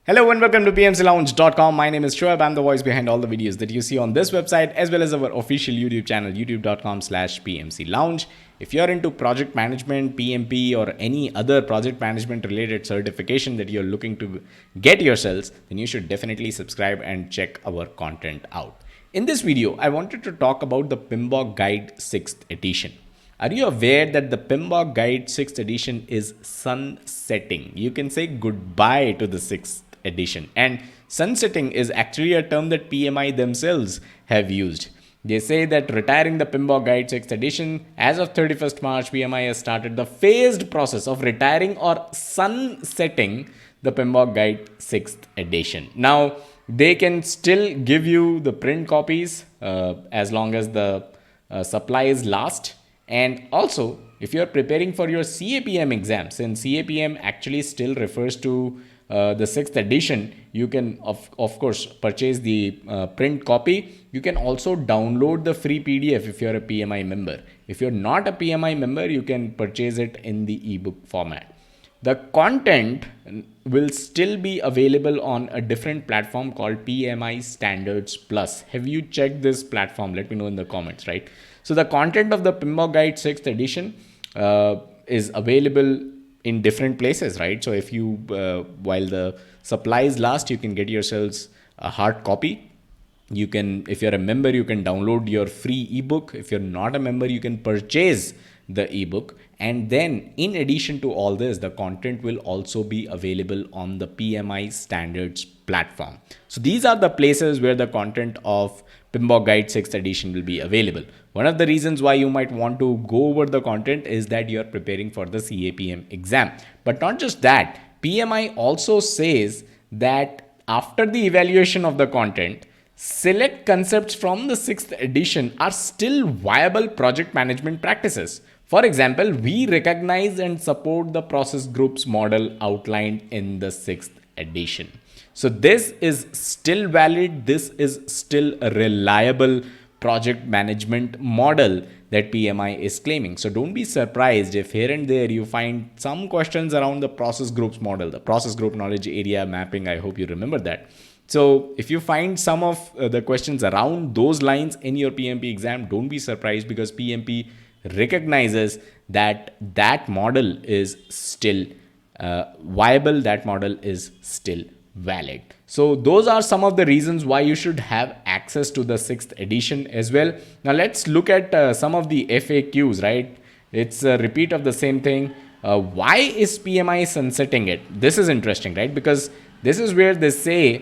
Hello and welcome to PMCLounge.com. My name is Shoaib. I'm the voice behind all the videos that you see on this website as well as our official YouTube channel, youtube.com/PMCLounge. If you're into project management, PMP, or any other project management related certification that you're looking to get yourselves, then you should definitely subscribe and check our content out. In this video, I wanted to talk about the PMBOK Guide 6th edition. Are you aware that the PMBOK Guide 6th edition is sunsetting? You can say goodbye to the 6th edition. And sunsetting is actually a term that PMI themselves have used. They say that retiring the PMBOK Guide 6th edition, as of 31st March, PMI has started the phased process of retiring or sunsetting the PMBOK Guide 6th edition. Now, they can still give you the print copies as long as the supplies last. And also, if you're preparing for your CAPM exam, since CAPM actually still refers to the 6th edition, you can of course purchase the print copy. You can also download the free PDF if you're a PMI member. If you're not a PMI member, you can purchase it in the ebook format. The content will still be available on a different platform called PMI Standards Plus. Have you checked this platform? Let me know in the comments, right? So the content of the PMBOK Guide 6th edition is available in different places, right? So if you, while the supplies last, you can get yourselves a hard copy. You can, if you're a member, you can download your free ebook. If you're not a member, you can purchase the ebook. And then in addition to all this, the content will also be available on the PMI Standards platform. So these are the places where the content of PMBOK Guide 6th edition will be available. One of the reasons why you might want to go over the content is that you're preparing for the CAPM exam. But not just that, PMI also says that after the evaluation of the content, select concepts from the 6th edition are still viable project management practices. For example, we recognize and support the process groups model outlined in the 6th edition. So this is still valid. This is still a reliable project management model that PMI is claiming. So don't be surprised if here and there you find some questions around the process groups model, the process group knowledge area mapping. I hope you remember that. So if you find some of the questions around those lines in your PMP exam, don't be surprised because PMP recognizes that that model is still viable, that model is still valid. So those are some of the reasons why you should have access to the 6th edition as well. Now let's look at some of the FAQs, right? It's a repeat of the same thing. Why is PMI sunsetting it? This is interesting, right? Because this is where they say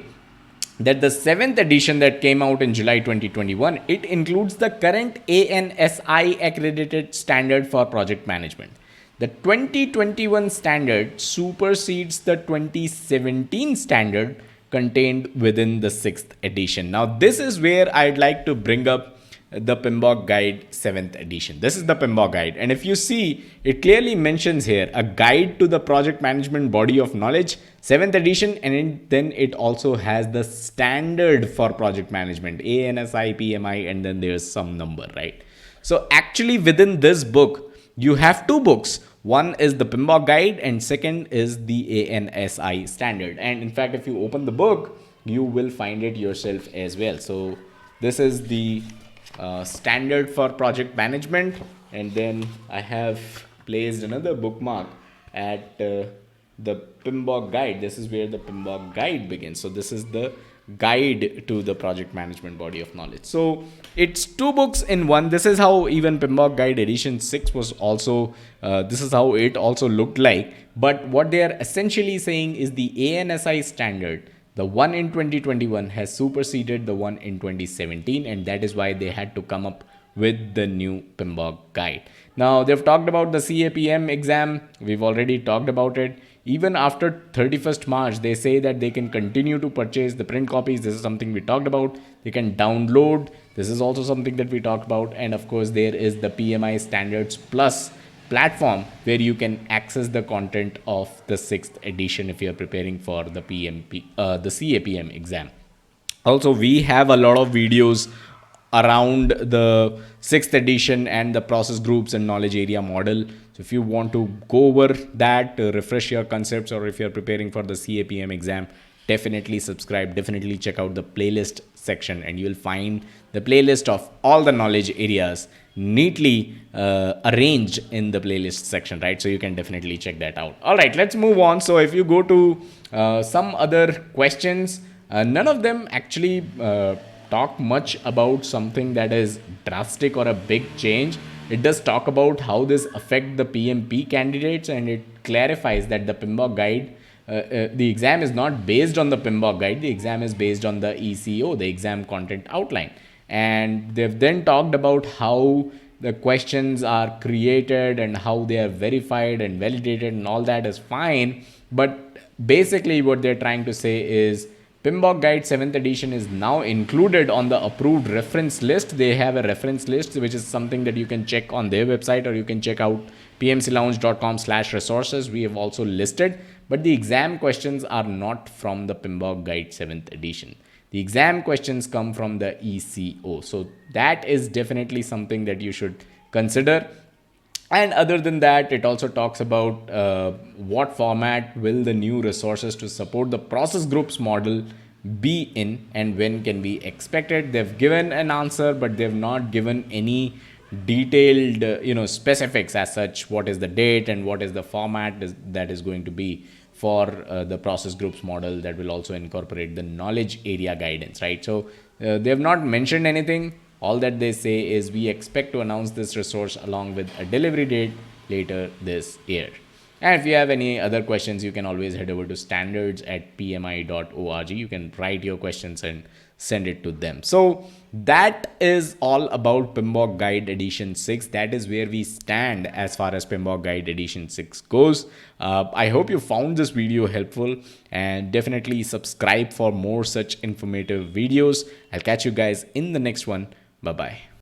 that the 7th edition that came out in July 2021, it includes the current ANSI accredited standard for project management. The 2021 standard supersedes the 2017 standard contained within the 6th edition. Now, this is where I'd like to bring up the PMBOK Guide 7th edition. This is the PMBOK Guide. And if you see, it clearly mentions here a guide to the project management body of knowledge, 7th edition, and then it also has the standard for project management, ANSI, PMI, and then there's some number, right? So actually within this book, you have two books. One is the PMBOK Guide and second is the ANSI standard. And in fact, if you open the book, you will find it yourself as well. So this is the standard for project management, and then I have placed another bookmark at the PMBOK Guide. This is where the PMBOK Guide begins. So this is the guide to the project management body of knowledge. So it's two books in one. This is how even PMBOK Guide edition 6 was also, this is how it also looked like. But what they are essentially saying is the ANSI standard, the one in 2021 has superseded the one in 2017, and that is why they had to come up with the new PMBOK Guide. Now, they've talked about the CAPM exam. We've already talked about it. Even after 31st March, they say that they can continue to purchase the print copies. This is something we talked about. They can download. This is also something that we talked about. And of course, there is the PMI Standards Plus platform where you can access the content of the 6th edition if you're preparing for the the CAPM exam. Also, we have a lot of videos around the 6th edition and the process groups and knowledge area model. So if you want to go over that, refresh your concepts, or if you're preparing for the CAPM exam, definitely subscribe, definitely check out the playlist section, and you'll find the playlist of all the knowledge areas neatly arranged in the playlist section, right? So you can definitely check that out. All right, let's move on. So if you go to some other questions, none of them actually talk much about something that is drastic or a big change. It does talk about how this affect the PMP candidates, and it clarifies that the PMBOK guide, the exam is not based on the PMBOK guide. The exam is based on the ECO, the exam content outline. And they've then talked about how the questions are created and how they are verified and validated, and all that is fine. But basically what they're trying to say is PMBOK Guide 7th edition is now included on the approved reference list. They have a reference list, which is something that you can check on their website, or you can check out pmclounge.com/resources. We have also listed, but the exam questions are not from the PMBOK Guide 7th edition. The exam questions come from the ECO. So that is definitely something that you should consider. And other than that, it also talks about what format will the new resources to support the process groups model be in, and when can be expected. They've given an answer, but they've not given any detailed specifics as such. What is the date and what is the format that is going to be for the process groups model that will also incorporate the knowledge area guidance, right? So they have not mentioned anything. All that they say is we expect to announce this resource along with a delivery date later this year. And if you have any other questions, you can always head over to standards@pmi.org. You can write your questions and send it to them. So that is all about PMBOK Guide Edition 6. That is where we stand as far as PMBOK Guide Edition 6 goes. I hope you found this video helpful, and definitely subscribe for more such informative videos. I'll catch you guys in the next one. Bye-bye.